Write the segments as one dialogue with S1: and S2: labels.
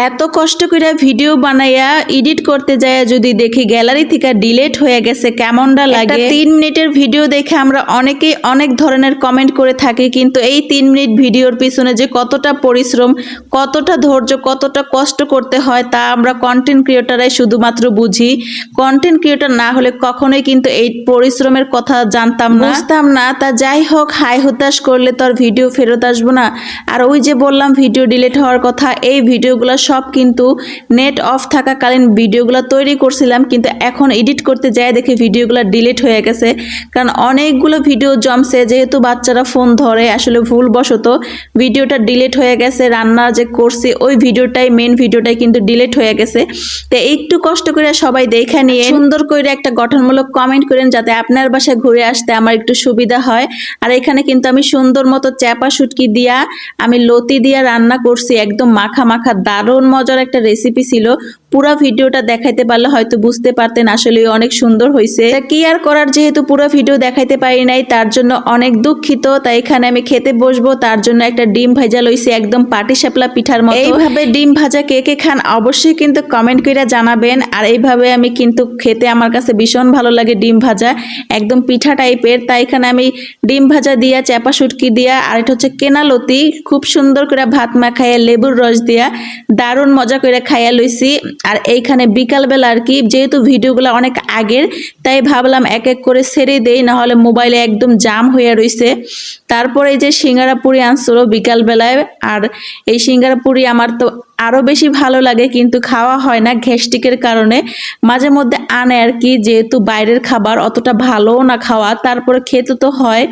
S1: এত কষ্ট করে ভিডিও বানাইয়া এডিট করতে যায় যদি দেখি গ্যালারি থেকে ডিলিট হয়ে গেছে কেমনটা লাগে। 3 মিনিটের ভিডিও দেখে আমরা অনেকেই অনেক ধরনের কমেন্ট করে থাকি, কিন্তু এই 3 মিনিট ভিডিওর পিছনে যে কতটা পরিশ্রম, কতটা ধৈর্য, কতটা কষ্ট করতে হয় তা আমরা কন্টেন্ট ক্রিয়েটররাই শুধুমাত্র বুঝি। কন্টেন্ট ক্রিয়েটর না হলে কখনোই কিন্তু এই পরিশ্রমের কথা জানতাম না, বুঝতাম না। তা যাই হোক, হাই হতাশ করলে তো আর ভিডিও ফেরত আসবো না। আর ওই যে বললাম ভিডিও ডিলিট হওয়ার কথা, এই ভিডিওগুলো সব কিন্তু নেট অফ থাকাকালীন ভিডিওগুলো তৈরি করছিলাম, কিন্তু এখন এডিট করতে যায় দেখি ভিডিওগুলো ডিলিট হয়ে গেছে। কারণ অনেকগুলো ভিডিও জমছে, যেহেতু বাচ্চারা ফোন ধরে, আসলে ভুলবশত ভিডিওটা ডিলিট হয়ে গেছে। রান্না যে করছি ওই ভিডিওটাই, মেন ভিডিওটাই কিন্তু ডিলিট হয়ে গেছে। তো একটু কষ্ট করে সবাই দেখে নিয়ে সুন্দর করে একটা গঠনমূলক কমেন্ট করেন, যাতে আপনার বাসায় ঘুরে আসতে আমার একটু সুবিধা হয়। আর এখানে কিন্তু আমি সুন্দর মতো চাপা শুটকি দিয়া, আমি লতি দিয়া রান্না করছি, একদম মাখা মাখা দারুণ মজার একটা রেসিপি ছিল। পুরো ভিডিওটা দেখাইতে পারলে হয়তো বুঝতে পারতেন আসলে অনেক সুন্দর হয়েছে। কি আর করার, যেহেতু পুরো ভিডিও দেখাইতে পারি নাই তার জন্য অনেক দুঃখিত। তাই এখানে আমি খেতে বসবো, তার জন্য একটা ডিম ভাজা লইছি, একদম পাটিসাপলা পিঠার মতো। এইভাবে ডিম ভাজা কে কে খান অবশ্যই কিন্তু কমেন্ট করে জানাবেন। আর এইভাবে আমি কিন্তু খেতে আমার কাছে ভীষণ ভালো লাগে ডিম ভাজা, একদম পিঠা টাইপের। তাই এখানে আমি ডিম ভাজা দিয়া, চাপা শুটকি দিয়া, আর এটা হচ্ছে কেনা লতি, খুব সুন্দর করে ভাত মাখাইয়া লেবুর রস দিয়া দারুণ মজা করে খাইয়া লইছি। আর এইখানে বিকালবেলা আর কি, যেহেতু ভিডিওগুলো অনেক আগের, তাই ভাবলাম এক এক করে ছেড়ে দেই, নাহলে মোবাইলে একদম জাম হয়ে রয়েছে। তারপরে এই যে সিঙ্গারা পুরি আনছিল বিকালবেলায়, আর এই সিঙ্গারা পুরি আমার তো আরও বেশি ভালো লাগে, কিন্তু খাওয়া হয় না গ্যাস্ট্রিকের কারণে। মাঝে মধ্যে আনে আর কি, যেহেতু বাইরের খাবার অতটা ভালোও না খাওয়া, তারপরে খেতে তো হয়।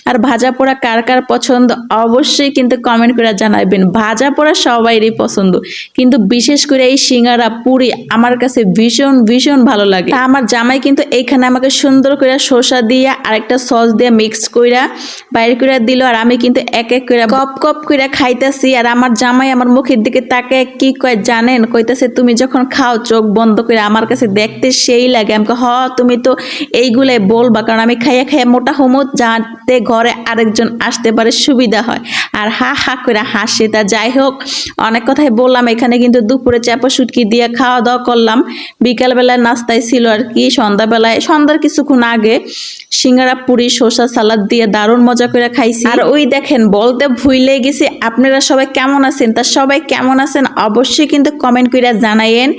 S1: আর ভাজা পোড়া কার কার পছন্দ অবশ্যই কিন্তু কমেন্ট করে জানাবেন। ভাজা পোড়া সবাইরই পছন্দ, কিন্তু বিশেষ করে এই সিঙ্গারা পুরি আমার কাছে ভীষণ ভীষণ ভালো লাগে। তা আমার জামাই কিন্তু এইখানে আমাকে সুন্দর করে শসা দিয়ে আর একটা সস দিয়ে মিক্স কইরা বাইরে করে দিল, আর আমি কিন্তু এক এক করে কপ কপ করে খাইতেছি। আর আমার জামাই আমার মুখের দিকে তাকে কি কয় জানেন, কইতাছে তুমি যখন খাও চোখ বন্ধ করে, আমার কাছে দেখতে সেই লাগে। আমাকে তুমি তো এইগুলাই বলবা, কারণ আমি খাইয়া খাইয়া মোটা হমো, যাতে ঘরে আরেকজন আসতে পারে সুবিধা হয়। আর হা হা করে হাসে। তা যাই হোক, অনেক কথাই বললাম। এখানে কিন্তু দুপুরে চাপা শুটকি দিয়ে খাওয়া দাওয়া করলাম। বিকালবেলায় নাস্তায় ছিল আর কি, সন্ধ্যার কিছুক্ষণ আগে সিঙ্গারা পুরি শসা সালাদ দিয়ে দারুণ মজা করে খাইছি। আর ওই দেখেন, বলতে ভুলে গেছি, আপনারা সবাই কেমন আছেন? তা সবাই কেমন আছেন অবশ্যই কিন্তু কমেন্ট করে জানাইয়েন।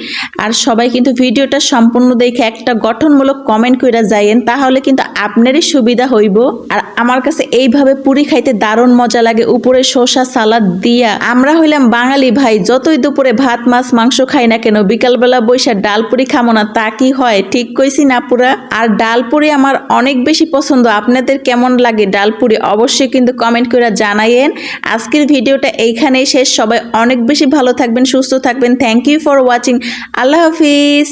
S1: আর সবাই কিন্তু ভিডিওটা সম্পূর্ণ দেখে একটা গঠনমূলক কমেন্ট করে যাইয়েন, তাহলে কিন্তু আপনারই সুবিধা হইব। আর আমার কাছে এইভাবে পুরি খাইতে দারুণ মজা লাগে, উপরে শসা সালাদ দিয়া। আমরা হইলাম বাঙালি ভাই, যতই দুপুরে ভাত মাছ মাংস খাই না কেন, বিকালবেলা বৈশা ডাল পুরি খামো না তা কি হয়? ঠিক কইছি না পুরা? আর ডাল পুরি আমার অনেক বেশি পছন্দ। আপনাদের কেমন লাগে ডাল পুরি অবশ্যই কিন্তু কমেন্ট করে জানাইয়েন। আজকের ভিডিওটা এইখানেই শেষ। সবাই অনেক বেশি ভালো থাকবেন, সুস্থ থাকবেন। Thank you for watching. আল্লাহ হাফিজ।